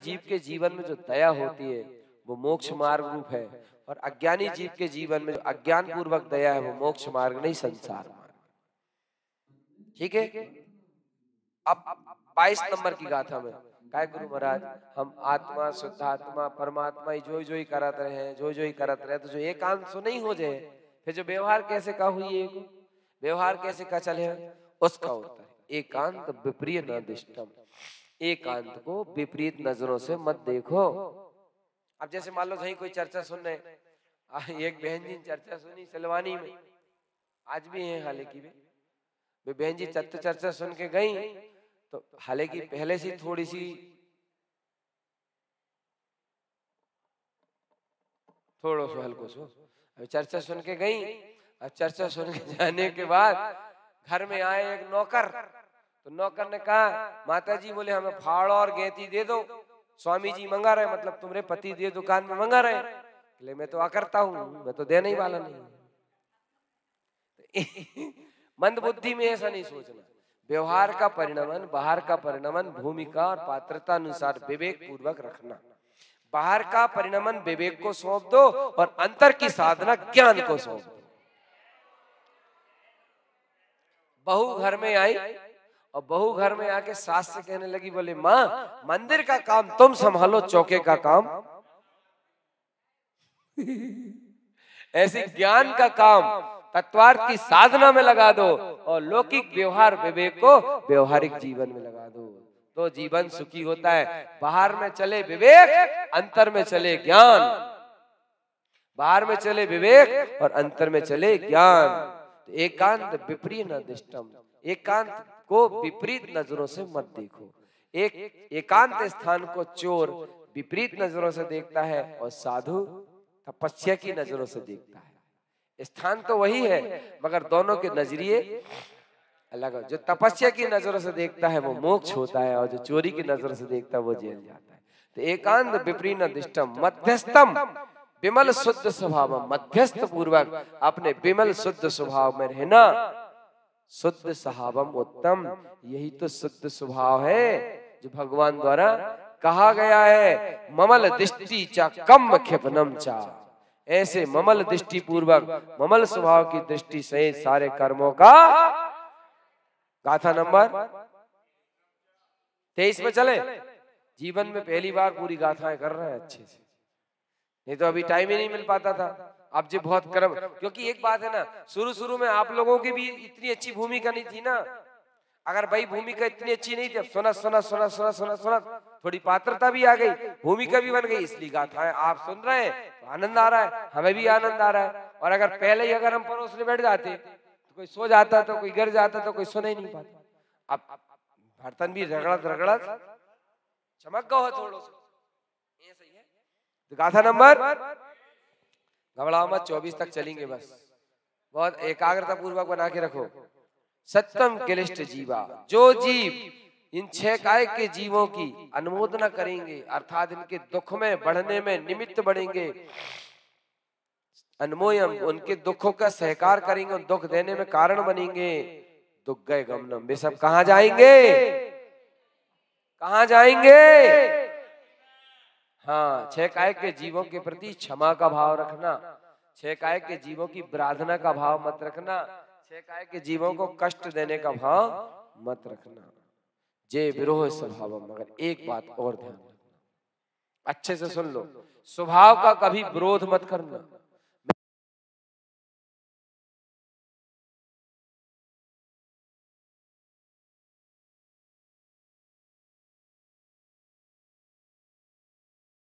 जीव के जीवन में जो दया होती है वो मोक्ष मार्ग रूप है, और अज्ञानी जीव के जीवन में जो अज्ञान पूर्वक दया है वो मोक्ष मार्ग नहीं, संसार मार्ग। ठीक है। अब 22 नंबर की गाथा में काय गुरु महाराज, हम आत्मा शुद्ध आत्मा परमात्मा ही जो ही करत रहे हैं, जो ही करत रहे, तो जो एकांत सो नहीं हो जाए, फिर जो व्यवहार कैसे का हुई है, व्यवहार कैसे का चले, उसका उत्तर एकांत विप्रिय न दिष्टम, एकांत को विपरीत नजरों से मत देखो। अब जैसे मान लो कहीं कोई चर्चा सुन रहे, एक बहन जी चर्चा सुनी सिलवानी में, आज भी है हालांकि वे बहन जी चर्चा सुन के गई, तो हालांकि पहले से थोड़ी सी थोड़ा सा हल्को सो अब चर्चा सुन के गई। अब चर्चा सुन के जाने के बाद घर में आए एक नौकर, तो नौकर ने कहा माता जी बोले हमें फाड़ और गेती दे दो, स्वामी जी मंगा रहे, मतलब तुम्हारे पति देव दुकान में मंगा रहे। बोले मैं तो आकरता हूं, मैं तो देने ही वाला नहीं। मंद बुद्धि में ऐसा नहीं सोचना, व्यवहार का परिणमन, बाहर का परिणमन भूमिका और पात्रता अनुसार विवेक पूर्वक रखना। बाहर का परिणमन विवेक को सौंप दो और अंतर की साधना ज्ञान को सौंप दो। बहू घर में आई और बहू घर में आके सास से कहने लगी, बोले माँ मंदिर का काम तुम संभालो, चौके का काम ऐसे ज्ञान का काम तत्वार्थ की साधना में लगा दो और लौकिक व्यवहार विवेक को व्यवहारिक जीवन में लगा दो, तो जीवन सुखी होता है। बाहर में चले विवेक, अंतर में चले ज्ञान, बाहर में चले विवेक और अंतर में चले ज्ञान। तो एकांत विपरीत न दिष्टम, एकांत को विपरीत नजरों से मत देखो। एकांत स्थान को चोर विपरीत नजरों से देखता है और साधु तपस्या की नजरों से देखता है। स्थान तो वही है मगर दोनों के नजरिए अलग है। जो तपस्या की नजरों से देखता है वो मोक्ष होता है, और जो चोरी की नजरों से देखता है वो जेल जाता है। तो एकांत विपरीत दिष्टम मध्यस्थम विमल शुद्ध स्वभाव, मध्यस्थ पूर्वक अपने विमल शुद्ध स्वभाव में रहना। शुद्ध स्वभावम उत्तम, यही तो शुद्ध स्वभाव है जो भगवान द्वारा कहा गया है। ममल दृष्टि चा कम क्षिपनम चा, ऐसे ममल दृष्टि पूर्वक ममल स्वभाव की दृष्टि से सारे कर्मों का। गाथा नंबर 23 में चले। जीवन में पहली बार पूरी गाथाएं कर रहे हैं अच्छे से, नहीं तो अभी टाइम ही नहीं मिल पाता था। अब जी बहुत कर्म, क्योंकि एक बात है ना, शुरू में आप लोगों की भी इतनी अच्छी भूमिका नहीं थी ना। अगर भाई भूमिका इतनी अच्छी नहीं थी, अब सुना सुना सुना सुना सुना सुना थोड़ी पात्रता भी आ गई, भूमिका भी बन गई, इसलिए गाथाएं आप सुन रहे हैं तो आनंद आ रहा है, हमें भी आनंद आ रहा है। और अगर पहले ही अगर हम परोसने बैठ जाते तो कोई सो जाता, तो कोई गिर जाता, तो कोई सुन ही नहीं पाता। अब बर्तन भी रगड़त रगड़त चमक गो थोड़ा सा, ये सही है। तो गाथा नंबर घबराओ मत, 24 तक चलेंगे बस, बहुत एकाग्रता पूर्वक बना के रखो। सत्यम क्लिष्ट जीवा, जो जीव इन 6 काय के जीवों की अनुमोदना करेंगे अर्थात इनके दुख में बढ़ने में निमित्त बढ़ेंगे, अनमोयम उनके दुखों का सहकार करेंगे, दुख देने में कारण बनेंगे, दुख गए गमनम, वे सब कहां जाएंगे, कहां जाएंगे। हाँ, 6 काय के जीवों के प्रति क्षमा का भाव रखना, 6 काय के जीवों की प्रार्थना का भाव मत रखना, 6 काय के जीवों को कष्ट देने का भाव मत रखना। जे विरोह स्वभाव, मगर एक बात और ध्यान रखना, अच्छे से सुन लो, स्वभाव का कभी विरोध मत करना।